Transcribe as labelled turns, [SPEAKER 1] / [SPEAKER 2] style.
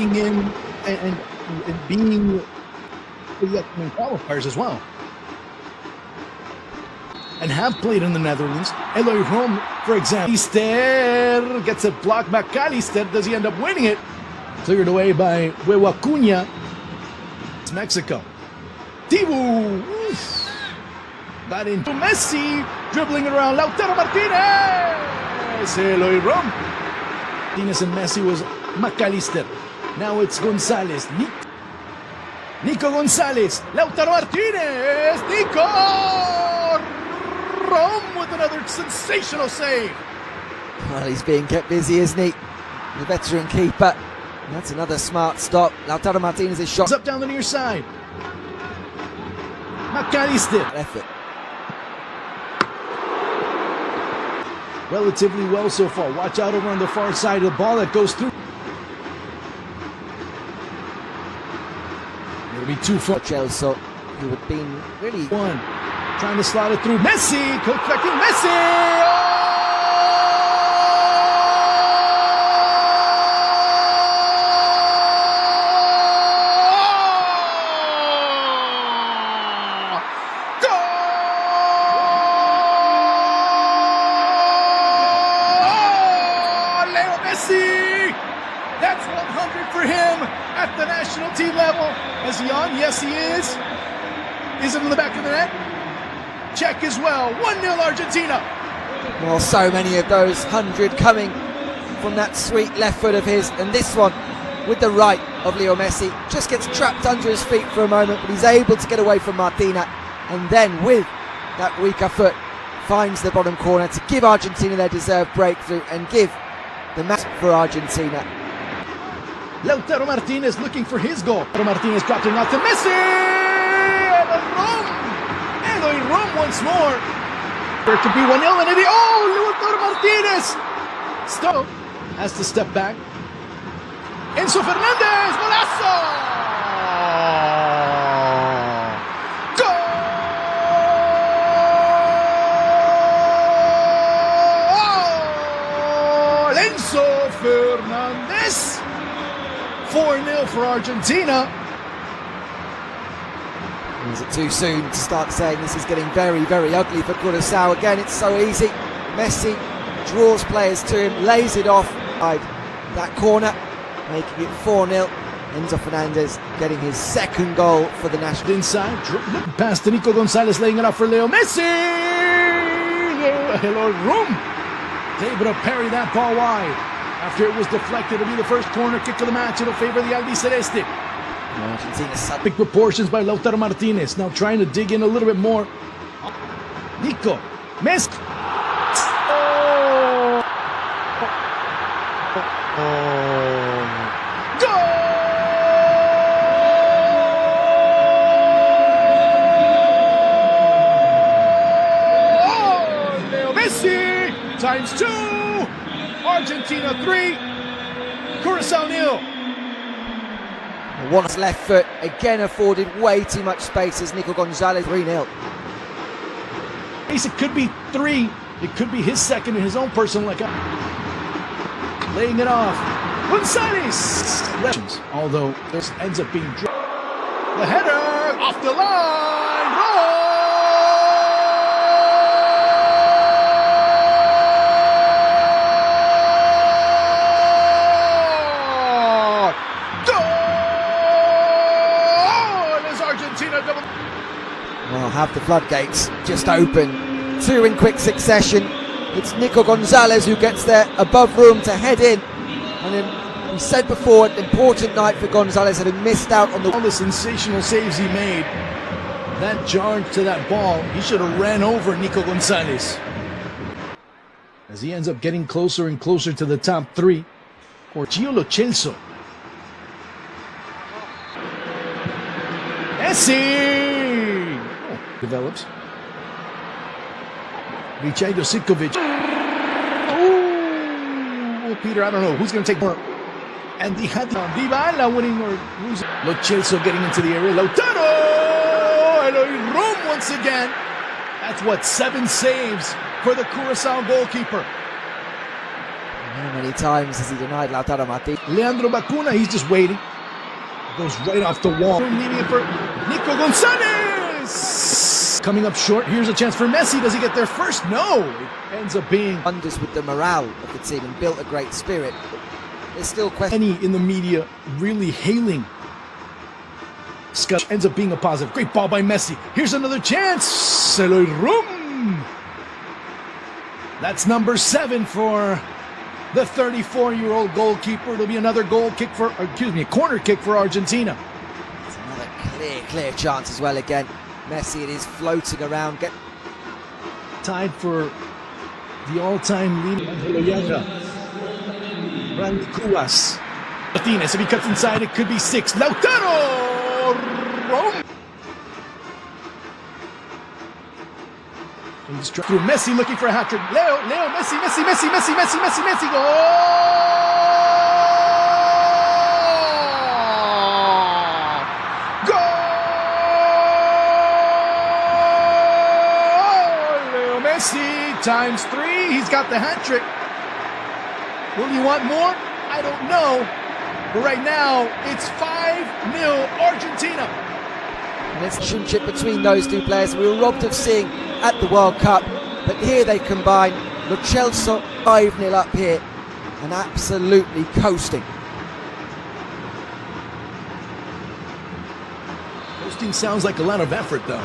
[SPEAKER 1] digging in and being qualifiers as well. And have played in the Netherlands. Eloy Rom, for example. Lister gets it blocked. McAllister, does he end up winning it? Cleared away by Huevo Acuña. It's Mexico. Dibu. Got into Messi. Dribbling it around. Lautaro Martinez. Eloy Rom. Martinez and Messi was McAllister. Now it's Gonzalez. Nico Gonzalez. Lautaro Martinez. Nico. Rom with another sensational save.
[SPEAKER 2] Well, he's being kept busy, isn't he? The veteran keeper. That's another smart stop. Lautaro Martinez's shot.
[SPEAKER 1] Up down the near side. McAllister.
[SPEAKER 2] Effort.
[SPEAKER 1] Relatively well so far. Watch out over on the far side of the ball that goes through. It'll be too far.
[SPEAKER 2] Chelsea, who had been really
[SPEAKER 1] one. Trying to slide it through. Messi! Collecting Messi! Oh! Goal! Leo Messi! That's 100 for him at the national team level. Is he on? Yes, he is. Is it in the back of the net? Check as well. 1-0 Argentina.
[SPEAKER 2] Well, so many of those 100 coming from that sweet left foot of his, and this one with the right of Leo Messi just gets trapped under his feet for a moment, but he's able to get away from Martina, and then with that weaker foot finds the bottom corner to give Argentina their deserved breakthrough and give the match for Argentina.
[SPEAKER 1] Lautaro Martinez looking for his goal. Lautaro Martinez dropped it out to Messi. Eloy Rom once more. There could be 1-0 and it. Oh, Lautaro Martinez. Still has to step back. Enzo Fernandez. Golazo. Goal. Enzo Fernandez. 4-0 for Argentina.
[SPEAKER 2] Is it too soon to start saying this is getting very, very ugly for Curaçao? Again, it's so easy. Messi draws players to him, lays it off. That corner, making it 4-0. Enzo Fernandez getting his second goal for the national.
[SPEAKER 1] Inside, pass to Nico Gonzalez, laying it up for Leo Messi. Hello, room. Able to parry that ball wide. After it was deflected, it'll be the first corner kick of the match. It'll favor the Albiceleste.
[SPEAKER 2] Argentina's
[SPEAKER 1] big proportions by Lautaro Martinez. Now trying to dig in a little bit more. Nico. Messi. Oh. Goal! Oh, Leo Messi times 2. Argentina 3. Curaçao 0.
[SPEAKER 2] One's left foot again afforded way too much space as Nico Gonzalez. 3-0.
[SPEAKER 1] It could be 3. It could be his second in his own personal account. Laying it off. Gonzalez! Although this ends up being the header off the line. Roll!
[SPEAKER 2] Well, have the floodgates just open. 2 in quick succession. It's Nico Gonzalez who gets there above room to head in. And then we said before, an important night for Gonzalez, having missed out on
[SPEAKER 1] all the sensational saves he made. That charge to that ball, he should have ran over Nico Gonzalez. As he ends up getting closer and closer to the top 3. Or Gio Lo Celso. Messi! Develops. Vijay Josipovic. Oh, Peter, I don't know who's going to take more. And the Dybala winning or losing. Lo Celso getting into the area. Lautaro! Eloy Rom once again. That's what, 7 saves for the Curaçao goalkeeper.
[SPEAKER 2] How many times has he denied Lautaro Martinez?
[SPEAKER 1] Leandro Bacuna, he's just waiting. Goes right off the wall. Leaving it for Nico Gonzalez. Coming up short. Here's a chance for Messi. Does he get there first? No. It ends up being
[SPEAKER 2] Wonders with the morale of the team and built a great spirit. There's still questions.
[SPEAKER 1] Any in the media really hailing Scott. Ends up being a positive. Great ball by Messi. Here's another chance. Room. That's number 7 for the 34-year-old goalkeeper. It'll be another goal kick for, a corner kick for Argentina.
[SPEAKER 2] It's another clear chance as well again. Messi, it is floating around.
[SPEAKER 1] Tied for the all-time lead. Randy Cuas. Martinez, if he cuts inside, it could be 6. Lautaro! Through Messi looking for a hat trick. Leo, Messi. Goal! Leo Messi times 3. He's got the hat trick. Will you want more? I don't know. But right now, it's 5-0 Argentina.
[SPEAKER 2] And it's a relationship between those two players we were robbed of seeing at the World Cup, but here they combine. Lo Celso 5-0 up here and absolutely coasting.
[SPEAKER 1] Coasting sounds like a lot of effort though.